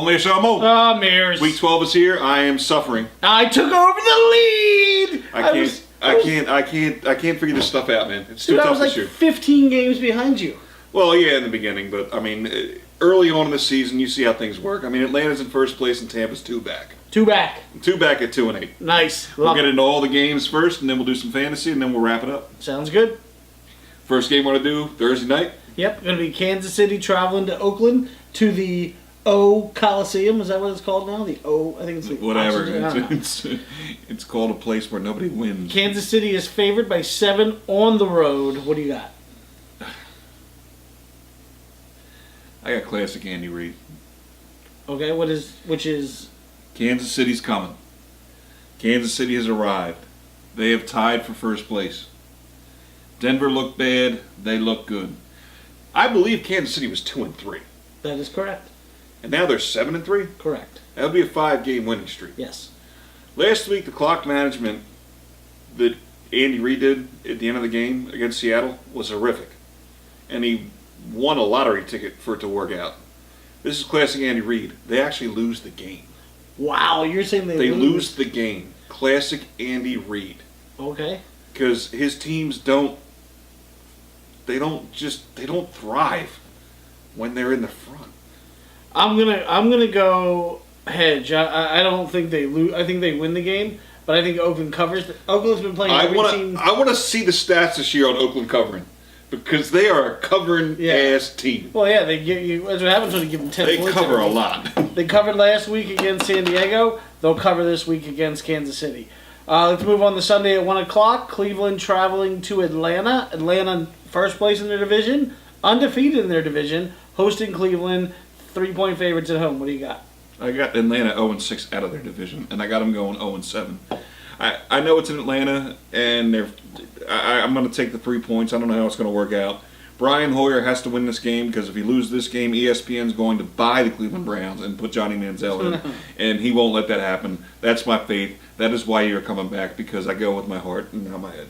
Player Salmo. Meares. Week 12 is here. I am suffering. I took over the lead. I can't figure this stuff out, man. It's too Dude, tough I was like this year. 15 games behind you. Well, yeah, in the beginning, but I mean, early on in the season, you see how things work. I mean, Atlanta's in first place and Tampa's 2 back. 2 back. 2 back at 2-8. Nice. We'll get into all the games first, and then we'll do some fantasy, and then we'll wrap it up. Sounds good. First game we're going to do Thursday night. Yep, going to be Kansas City traveling to Oakland to the O Coliseum. Is that what it's called now? The O, I think it's the Whatever. Oxygen, It's called a place where nobody wins. Kansas City is favored by 7 on the road. What do you got? I got classic Andy Reid. Okay, which is? Kansas City's coming. Kansas City has arrived. They have tied for first place. Denver looked bad. They look good. I believe Kansas City was 2-3. That is correct. And now they're 7-3? Correct. That would be a 5-game winning streak. Yes. Last week, the clock management that Andy Reid did at the end of the game against Seattle was horrific. And he won a lottery ticket for it to work out. This is classic Andy Reid. They actually lose the game. Wow, you're saying they lose the game. Classic Andy Reid. Okay. Because his teams don't thrive when they're in the front. I'm gonna go hedge. I don't think they lose. I think they win the game, but I think Oakland covers. Oakland's been playing every team. I want to see the stats this year on Oakland covering. Because they are a covering ass team. Well, yeah, they give you. That's what happens when you give them 10 points. They cover a lot. They covered last week against San Diego. They'll cover this week against Kansas City. Let's move on to Sunday at 1 o'clock. Cleveland traveling to Atlanta. Atlanta first place in their division, undefeated in their division, hosting Cleveland. 3-point favorites at home. What do you got? I got Atlanta 0-6 out of their division, and I got them going 0-7. I know it's in Atlanta, and I'm going to take the 3 points. I don't know how it's going to work out. Brian Hoyer has to win this game because if he loses this game, ESPN's going to buy the Cleveland Browns and put Johnny Manziel in, and he won't let that happen. That's my faith. That is why you're coming back, because I go with my heart and not my head.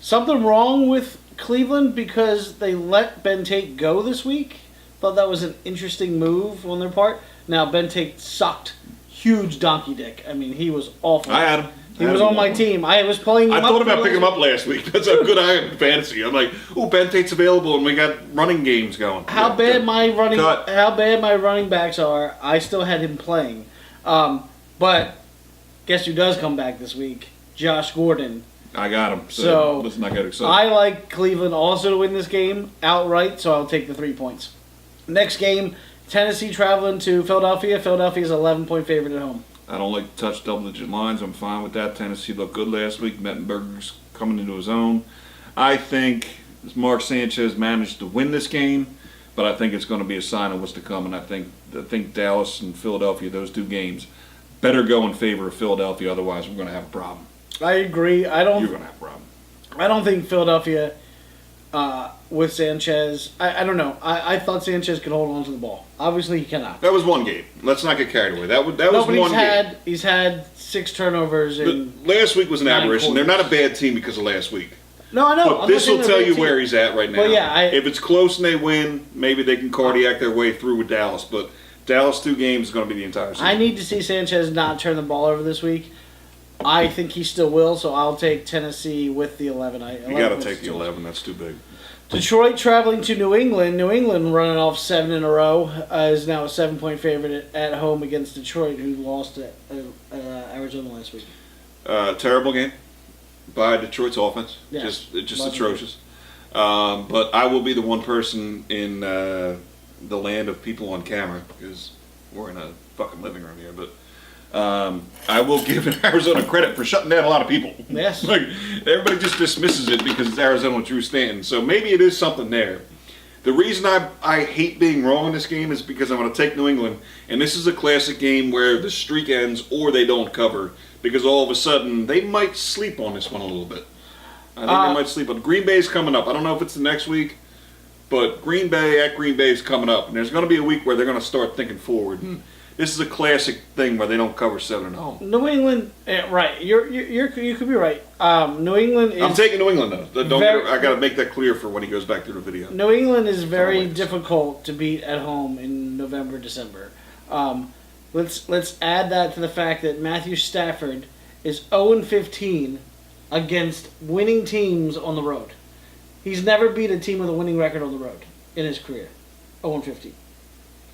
Something wrong with Cleveland because they let Ben Tate go this week? Thought that was an interesting move on their part. Now, Ben Tate sucked. Huge donkey dick. I mean, he was awful. I had him. He was on my team. I was playing him I thought about picking him up last week. That's how good I am in fantasy. I'm like, ooh, Ben Tate's available, and we got running games going. How bad my running backs are, I still had him playing. But guess who does come back this week? Josh Gordon. I got him. So let's not get excited. I like Cleveland also to win this game outright, so I'll take the 3 points. Next game, Tennessee traveling to Philadelphia. Philadelphia's 11-point favorite at home. I don't like to touch double-digit lines. I'm fine with that. Tennessee looked good last week. Mettenberger's coming into his own. I think Mark Sanchez managed to win this game, but I think it's going to be a sign of what's to come. And I think Dallas and Philadelphia, those 2 games, better go in favor of Philadelphia. Otherwise, we're going to have a problem. I agree. You're going to have a problem. I don't think Philadelphia with Sanchez. I don't know. I thought Sanchez could hold on to the ball. Obviously, he cannot. That was one game. Let's not get carried away. That was one game. He's had 6 turnovers. Last week was an aberration. They're not a bad team because of last week. No, I know. But this will tell you where he's at right now. Well, yeah, if it's close and they win, maybe they can cardiac their way through with Dallas. But Dallas 2 games is going to be the entire season. I need to see Sanchez not turn the ball over this week. I think he still will, so I'll take Tennessee with the 11. You got to take the 11. That's too big. Detroit traveling to New England. New England running off 7 in a row is now a 7-point favorite at home against Detroit, who lost to Arizona last week. Terrible game by Detroit's offense. Yeah, just atrocious. But I will be the one person in the land of people on camera, because we're in a fucking living room here, but I will give Arizona credit for shutting down a lot of people. Yes. Like, everybody just dismisses it because it's Arizona with Drew Stanton. So maybe it is something there. The reason I hate being wrong in this game is because I'm going to take New England, and this is a classic game where the streak ends or they don't cover, because all of a sudden they might sleep on this one a little bit. I think they might sleep on. Green Bay's coming up. I don't know if it's the next week, but Green Bay is coming up, and there's going to be a week where they're going to start thinking forward. This is a classic thing where they don't cover 7 at home. New England, right? You could be right. New England is. I'm taking New England though. I got to make that clear for when he goes back through the video. New England is very difficult to beat at home in November, December. Let's add that to the fact that Matthew Stafford is 0-15 against winning teams on the road. He's never beat a team with a winning record on the road in his career. 0-15.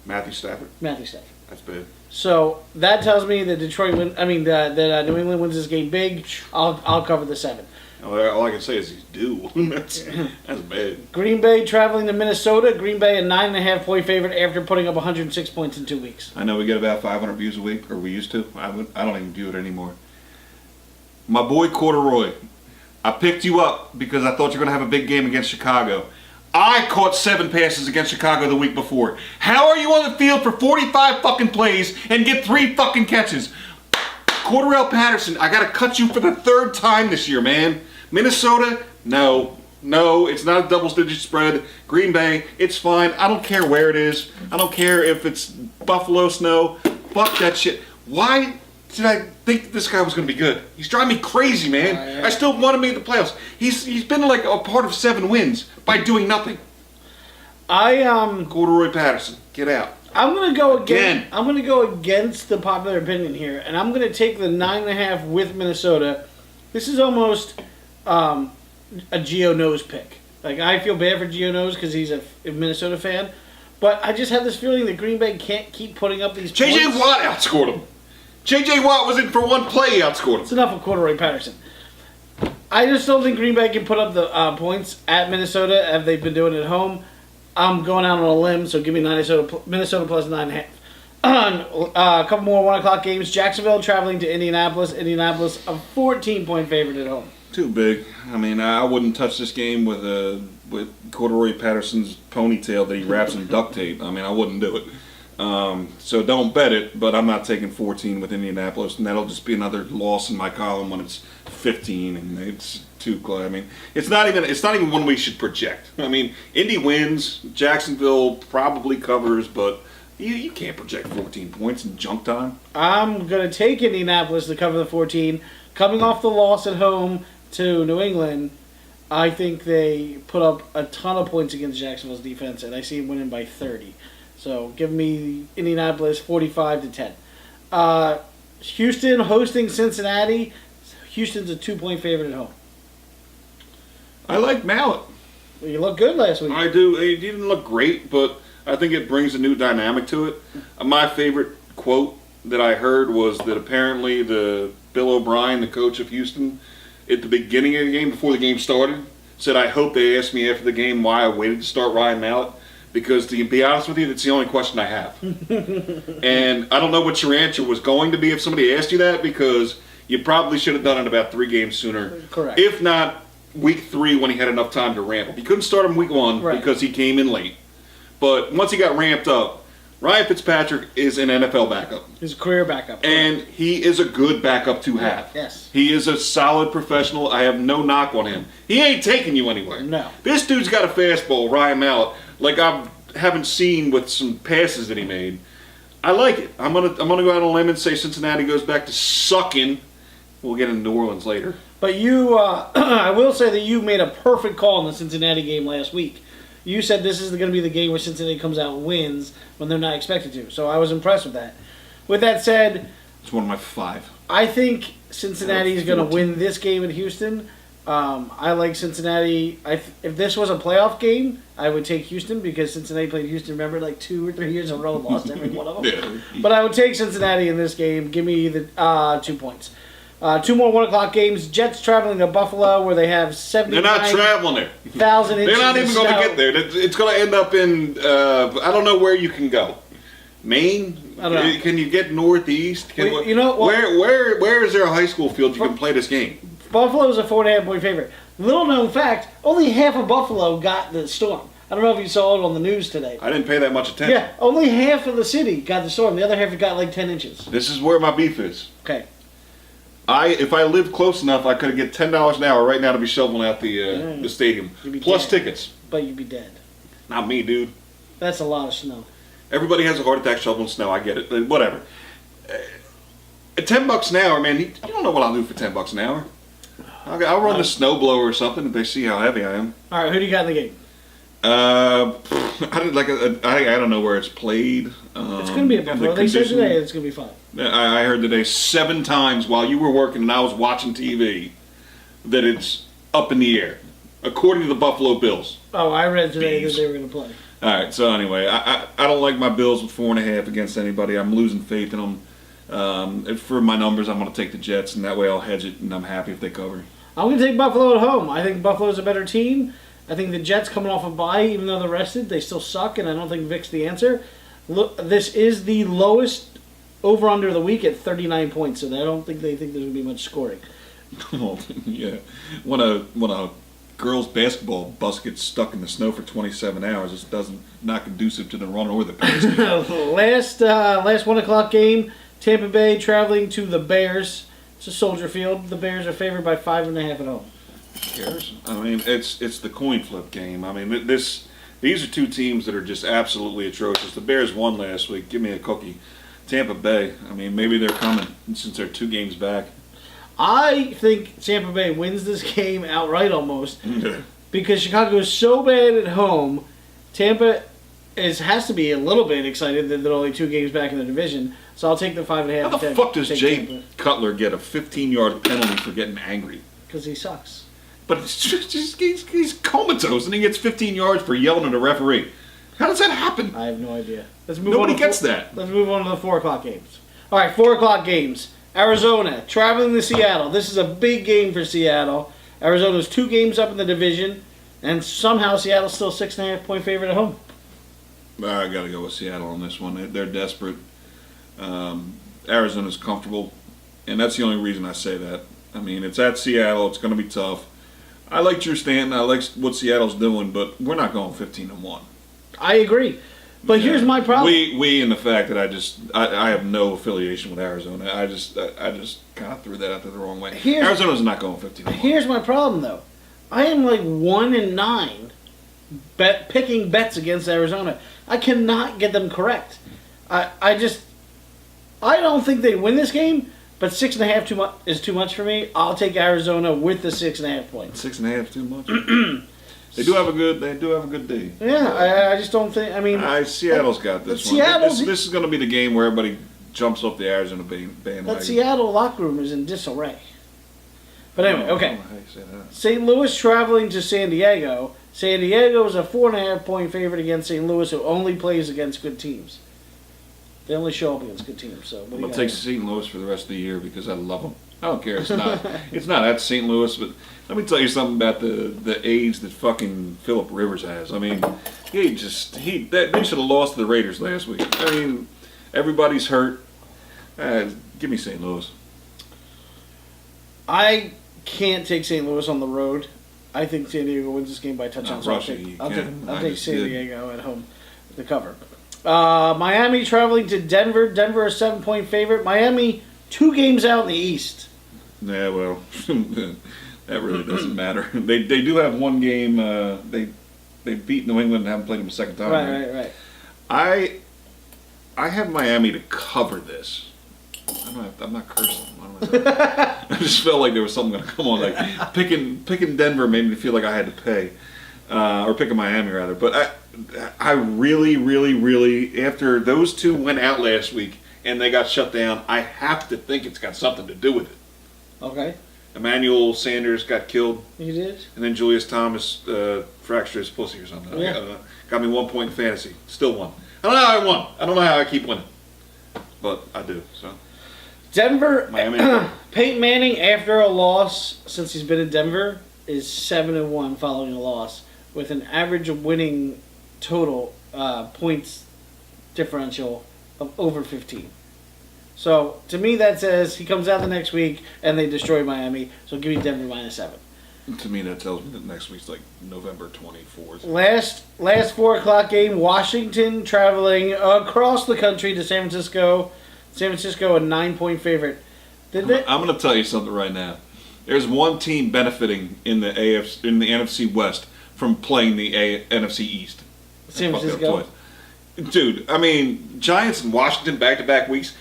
Matthew Stafford. Matthew Stafford. That's bad. So that tells me that that New England wins this game big. I'll cover the 7. All I can say is he's due. That's bad. Green Bay traveling to Minnesota. Green Bay a 9.5-point favorite after putting up 106 points in 2 weeks. I know we get about 500 views a week, or we used to. I don't even view it anymore. My boy Corduroy, I picked you up because I thought you were going to have a big game against Chicago. I caught 7 passes against Chicago the week before. How are you on the field for 45 fucking plays and get 3 fucking catches? Cordarrelle Patterson, I got to cut you for the 3rd time this year, man. Minnesota, no, it's not a double-digit spread. Green Bay, it's fine. I don't care where it is. I don't care if it's Buffalo snow. Fuck that shit. Why did I think this guy was going to be good? He's driving me crazy, man. Yeah. I still want to make the playoffs. He's been like a part of 7 wins by doing nothing. Corduroy Patterson, get out. I'm gonna go again. I'm gonna go against the popular opinion here, and I'm gonna take the 9.5 with Minnesota. This is almost a Gio Nose pick. Like, I feel bad for Gio Nose because he's a Minnesota fan, but I just have this feeling that Green Bay can't keep putting up these points. J.J. Watt outscored him. J.J. Watt was in for 1 play, he outscored him. It's enough of Corduroy Patterson. I just don't think Green Bay can put up the points at Minnesota as they've been doing at home. I'm going out on a limb, so give me Minnesota plus 9.5. A couple more 1 o'clock games. Jacksonville traveling to Indianapolis. Indianapolis a 14-point favorite at home. Too big. I mean, I wouldn't touch this game with Corduroy Patterson's ponytail that he wraps in duct tape. I mean, I wouldn't do it. So don't bet it, but I'm not taking 14 with Indianapolis, and that'll just be another loss in my column when it's 15, and it's too close. I mean, it's not even one we should project. I mean, Indy wins, Jacksonville probably covers, but you can't project 14 points in junk time. I'm going to take Indianapolis to cover the 14. Coming off the loss at home to New England, I think they put up a ton of points against Jacksonville's defense, and I see them winning by 30. So give me Indianapolis 45-10. Houston hosting Cincinnati. Houston's a 2-point favorite at home. I like Mallett. Well, you looked good last week. I do. He didn't look great, but I think it brings a new dynamic to it. My favorite quote that I heard was that apparently the Bill O'Brien, the coach of Houston, at the beginning of the game, before the game started, said, "I hope they ask me after the game why I waited to start Ryan Mallett. Because to be honest with you, that's the only question I have." And I don't know what your answer was going to be if somebody asked you that, because you probably should have done it about 3 games sooner. Correct. If not week 3 when he had enough time to ramp up. You couldn't start him week 1 because he came in late. But once he got ramped up, Ryan Fitzpatrick is an NFL backup. He's a career backup. And he is a good backup to have. Yes. He is a solid professional. I have no knock on him. He ain't taking you anywhere. No. This dude's got a fastball, Ryan Mallett, like I haven't seen with some passes that he made. I like it. I'm gonna go out on a limb and say Cincinnati goes back to sucking. We'll get into New Orleans later. But you, I will say that you made a perfect call in the Cincinnati game last week. You said this is going to be the game where Cincinnati comes out and wins when they're not expected to. So I was impressed with that. With that said, it's one of my 5. I think Cincinnati is going to win this game in Houston. I like Cincinnati. If this was a playoff game, I would take Houston because Cincinnati played Houston, remember, like 2 or 3 years in a row and lost every one of them. Yeah. But I would take Cincinnati in this game. Give me the 2 points. 2 more 1 o'clock games. Jets traveling to Buffalo where they have 79,000 They're not traveling there. Inches. They're not even going to get there. It's going to end up in, I don't know where you can go. Maine? I don't know. Can you get northeast? You know, where is there a high school field you can play this game? Buffalo's a 4.5-point favorite. Little known fact, only half of Buffalo got the storm. I don't know if you saw it on the news today. I didn't pay that much attention. Yeah, only half of the city got the storm. The other half got like 10 inches. This is where my beef is. Okay. If I lived close enough, I could get $10 an hour right now to be shoveling out the stadium. Plus dead. Tickets. But you'd be dead. Not me, dude. That's a lot of snow. Everybody has a heart attack shoveling snow. I get it. Whatever. At $10 an hour, man, you don't know what I'll do for $10 an hour. I'll run the snowblower or something if they see how heavy I am. All right, who do you got in the game? I did like I don't know where it's played. It's going to be a Buffalo. They said today it's going to be fun. I heard today 7 times while you were working and I was watching TV that it's up in the air, according to the Buffalo Bills. Oh, I read today Bees. that they were going to play. All right, so anyway, I don't like my Bills with 4.5 against anybody. I'm losing faith in them. For my numbers, I'm going to take the Jets, and that way I'll hedge it, and I'm happy if they cover. I'm going to take Buffalo at home. I think Buffalo's a better team. I think the Jets coming off a bye, even though they're rested, they still suck, and I don't think Vic's the answer. Look, this is the lowest over-under of the week at 39 points, so I don't think they think there's going to be much scoring. Well, yeah. When a girls' basketball bus gets stuck in the snow for 27 hours, it's not conducive to the run or the pace. last 1 o'clock game, Tampa Bay traveling to the Bears. It's a Soldier Field. The Bears are favored by 5.5 at home. Who cares? I mean, it's the coin flip game. I mean, these are two teams that are just absolutely atrocious. The Bears won last week. Give me a cookie. Tampa Bay, I mean, maybe they're coming since they're 2 games back. I think Tampa Bay wins this game outright almost because Chicago is so bad at home. Tampa has to be a little bit excited that they're only 2 games back in the division. So I'll take the 5.5. How the fuck does Jay Cutler get a 15-yard penalty for getting angry? Because he sucks. But it's just he's comatose and he gets 15 yards for yelling at a referee. How does that happen? I have no idea. Nobody gets that. Let's move on to the 4 o'clock games. All right, 4 o'clock games. Arizona traveling to Seattle. This is a big game for Seattle. Arizona's 2 games up in the division, and somehow Seattle's still 6.5 point favorite at home. I got to go with Seattle on this one. They're desperate. Arizona's comfortable, and that's the only reason I say that. I mean, it's at Seattle. It's going to be tough. I like Drew Stanton. I like what Seattle's doing, but we're not going 15-1. I agree. But here's my problem. We in the fact that I have no affiliation with Arizona. I just kind of threw that out there the wrong way. Arizona's not going 15-1. Here's my problem though. I am like 1-9 picking bets against Arizona. I cannot get them correct. I don't think they win this game, but 6.5 is too much for me. I'll take Arizona with the 6.5 points. 6.5 too much. They do have a good day. Yeah, I just don't think. I mean, Seattle's got this one. This is going to be the game where everybody jumps off the Arizona bandwagon. That Seattle locker room is in disarray. But anyway, okay. I don't know how you say that. St. Louis traveling to San Diego. San Diego is a 4.5 point favorite against St. Louis, who only plays against good teams. They only show up against good teams. So I'm gonna take St. Louis for the rest of the year because I love them. I don't care. It's not at St. Louis, but let me tell you something about the age that fucking Phillip Rivers has. I mean, they should have lost to the Raiders last week. I mean, everybody's hurt. Give me St. Louis. I can't take St. Louis on the road. I think San Diego wins this game by touchdowns. I'll take San Diego at home to cover. Miami traveling to Denver. Denver a 7 point favorite. Miami 2 games out in the East. Yeah, well, that really doesn't matter. They do have 1 game. They beat New England and haven't played them a second time. Right. I have Miami to cover this. I'm not cursing. I just felt like there was something going to come on. Like picking Denver made me feel like I had to pay, or picking Miami rather. But I really, really, really, after those 2 went out last week and they got shut down, I have to think it's got something to do with it. Okay. Emmanuel Sanders got killed. He did? And then Julius Thomas fractured his pussy or something. Yeah. Got me 1 point in fantasy. Still won. I don't know how I won. I don't know how I keep winning. But I do, so. Denver, Miami. Peyton Manning, after a loss, since he's been in Denver, is 7-1 following a loss, with an average winning total points differential of over 15. So, to me, that says he comes out the next week and they destroy Miami. So, give me Denver -7. To me, that tells me that next week's like November 24th. Last 4 o'clock game, Washington traveling across the country to San Francisco. San Francisco a 9 point favorite. I'm going to tell you something right now. There's one team benefiting in the NFC West from playing the NFC East. San Francisco. Dude, I mean, Giants and Washington back-to-back weeks.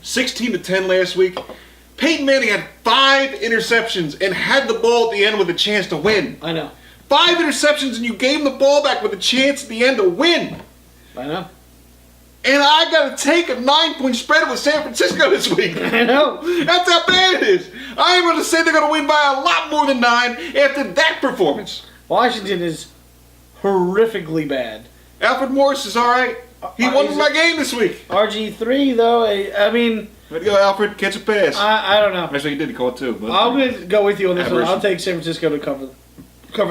16-10 last week. Peyton Manning had 5 interceptions and had the ball at the end with a chance to win. I know. 5 interceptions, and you gave him the ball back with a chance at the end to win. I know. And I got to take a 9-point spread with San Francisco this week. I know. That's how bad it is. I am going to say they're going to win by a lot more than 9 after that performance. Washington is horrifically bad. Alfred Morris is all right. He won my game this week. RG3, though, I mean... Way to go, Alfred. Catch a pass. I don't know. Actually, he did call it too. But I'm going to go with you on this one. Aberration. I'll take San Francisco to cover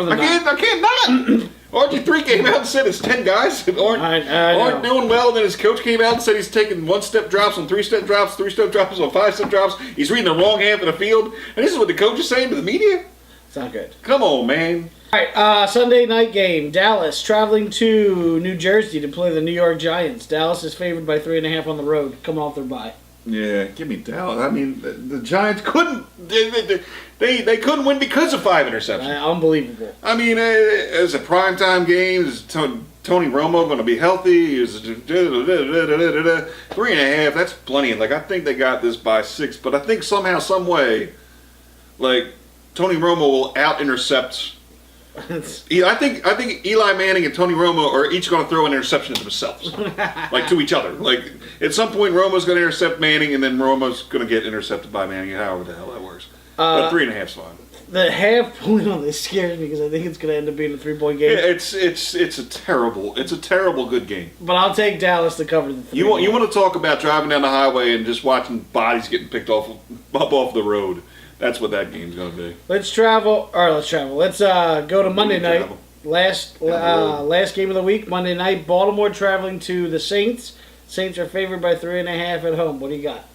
the 9. I can't not. RG3 came out and said it's 10 guys that aren't doing well. And then his coach came out and said he's taking 1-step drops on 3-step drops, 3-step drops on 5-step drops. He's reading the wrong half of the field. And this is what the coach is saying to the media? It's not good. Come on, man. All right, Sunday night game. Dallas traveling to New Jersey to play the New York Giants. Dallas is favored by 3.5 on the road, coming off their bye. Yeah, give me Dallas. I mean, the Giants couldn't. They couldn't win because of 5 interceptions. Unbelievable. I mean, it's a primetime game. Is Tony Romo going to be healthy? Is 3.5? That's plenty. Like, I think they got this by 6, but I think somehow, some way, like Tony Romo will out-intercept. I think Eli Manning and Tony Romo are each going to throw an interception to themselves, like to each other. Like at some point, Romo's going to intercept Manning, and then Romo's going to get intercepted by Manning. However the hell that works. But 3.5's fine. The half point on this scares me because I think it's going to end up being a 3-point game. Yeah, it's a terrible good game. But I'll take Dallas to cover the 3. You want to talk about driving down the highway and just watching bodies getting picked up off the road. That's what that game's going to be. Let's travel. Let's go to Monday night. Last game of the week, Monday night. Baltimore traveling to the Saints. Saints are favored by 3.5 at home. What do you got?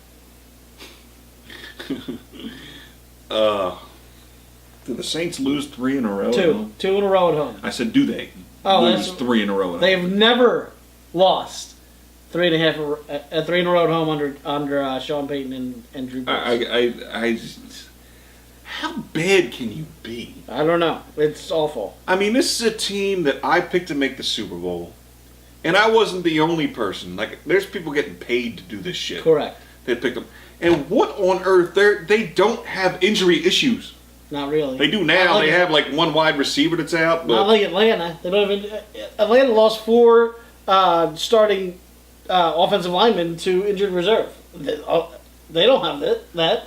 Do the Saints lose 3 in a row? 2 in a row at home. I said, do they lose 3 in a row at home? They've never lost 3.5 3 in a row at home under Sean Payton and Drew Brees. How bad can you be? I don't know. It's awful. I mean, this is a team that I picked to make the Super Bowl. And I wasn't the only person. Like, there's people getting paid to do this shit. Correct. They picked them. And what on earth? They don't have injury issues. Not really. They do now. They have, like, one wide receiver that's out. But not like Atlanta. They don't even... Atlanta lost 4 starting offensive linemen to injured reserve. They don't have that.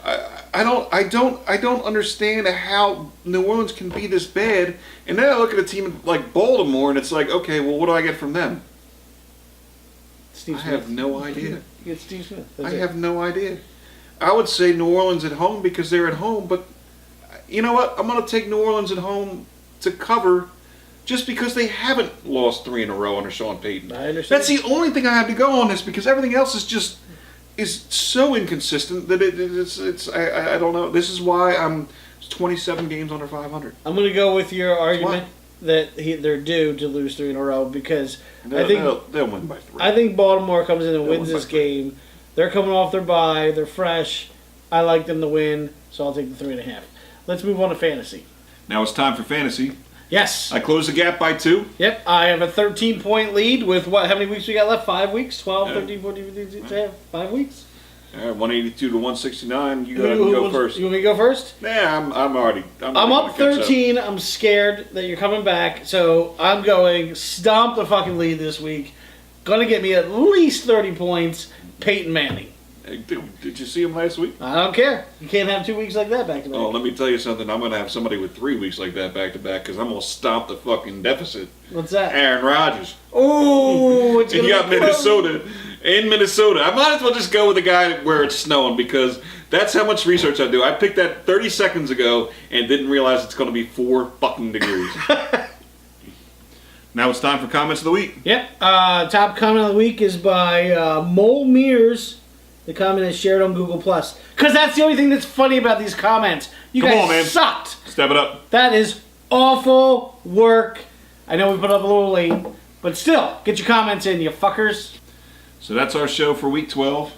I don't understand how New Orleans can be this bad. And then I look at a team like Baltimore, and it's like, okay, well, what do I get from them? Steve Smith. I have no idea. You get Steve Smith. I have no idea. I would say New Orleans at home because they're at home, but you know what? I'm going to take New Orleans at home to cover just because they haven't lost 3 in a row under Sean Payton. I understand. That's the only thing I have to go on this because everything else is so inconsistent that it's I don't know. This is why I'm 27 games under 500. I'm going to go with your argument that they're due to lose 3 in a row because I think they'll win by 3. I think Baltimore comes in and wins this game. They're coming off their bye. They're fresh. I like them to win, so I'll take the 3.5. Let's move on to fantasy. Now it's time for fantasy. Yes. I closed the gap by 2. Yep. I have a 13-point lead with what? How many weeks we got left? 5 weeks? 12, 13, 14, 15, 5 weeks? All right, 182 to 169. You go first. You want me to go first? Yeah, I'm already. I'm up 13. I'm scared that you're coming back, so I'm going stomp the fucking lead this week. Gonna get me at least 30 points. Peyton Manning. Did you see him last week? I don't care. You can't have 2 weeks like that back to back. Oh, let me tell you something. I'm going to have somebody with 3 weeks like that back to back because I'm going to stomp the fucking deficit. What's that? Aaron Rodgers. Oh, it's going to be got Minnesota. In Minnesota. I might as well just go with the guy where it's snowing because that's how much research I do. I picked that 30 seconds ago and didn't realize it's going to be 4 fucking degrees. Now it's time for comments of the week. Yep. Top comment of the week is by Meares. The comment is shared on Google+. Because that's the only thing that's funny about these comments. You Come guys on, man. sucked. Step it up. That is awful work. I know we put up a little late, but still, get your comments in, you fuckers. So that's our show for week 12.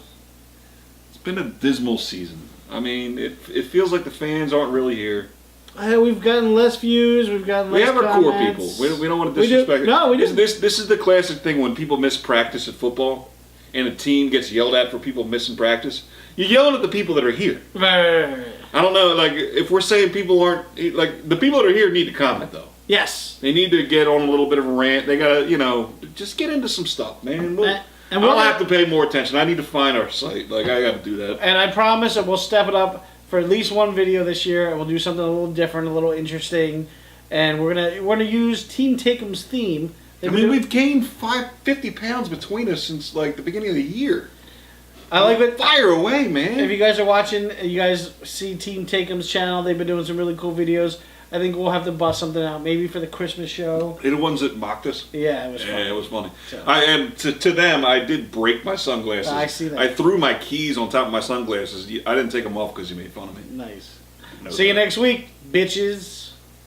It's been a dismal season. I mean, it feels like the fans aren't really here. We've gotten less views. We've gotten less We have our core comments. people. We don't want to disrespect. No, we do. This is the classic thing when people miss practice at football and a team gets yelled at for people missing practice. You're yelling at the people that are here. Right. I don't know, like, if we're saying people aren't, like, the people that are here need to comment, though. Yes. They need to get on a little bit of a rant. They gotta, just get into some stuff, man. I'll have to pay more attention. I need to find our site. Like, I gotta do that. And I promise that we'll step it up for at least one video this year, and we'll do something a little different, a little interesting. And we're gonna use Team Take'em's theme. We've gained 50 pounds between us since like the beginning of the year. I like it. Fire away, man. If you guys are watching, you guys see Team Take'em's channel. They've been doing some really cool videos. I think we'll have to bust something out, maybe for the Christmas show. They're the ones that mocked us? Yeah, it was funny. Yeah, it was funny. So. And to them, I did break my sunglasses. I see that. I threw my keys on top of my sunglasses. I didn't take them off because you made fun of me. Nice. See you next week, bitches.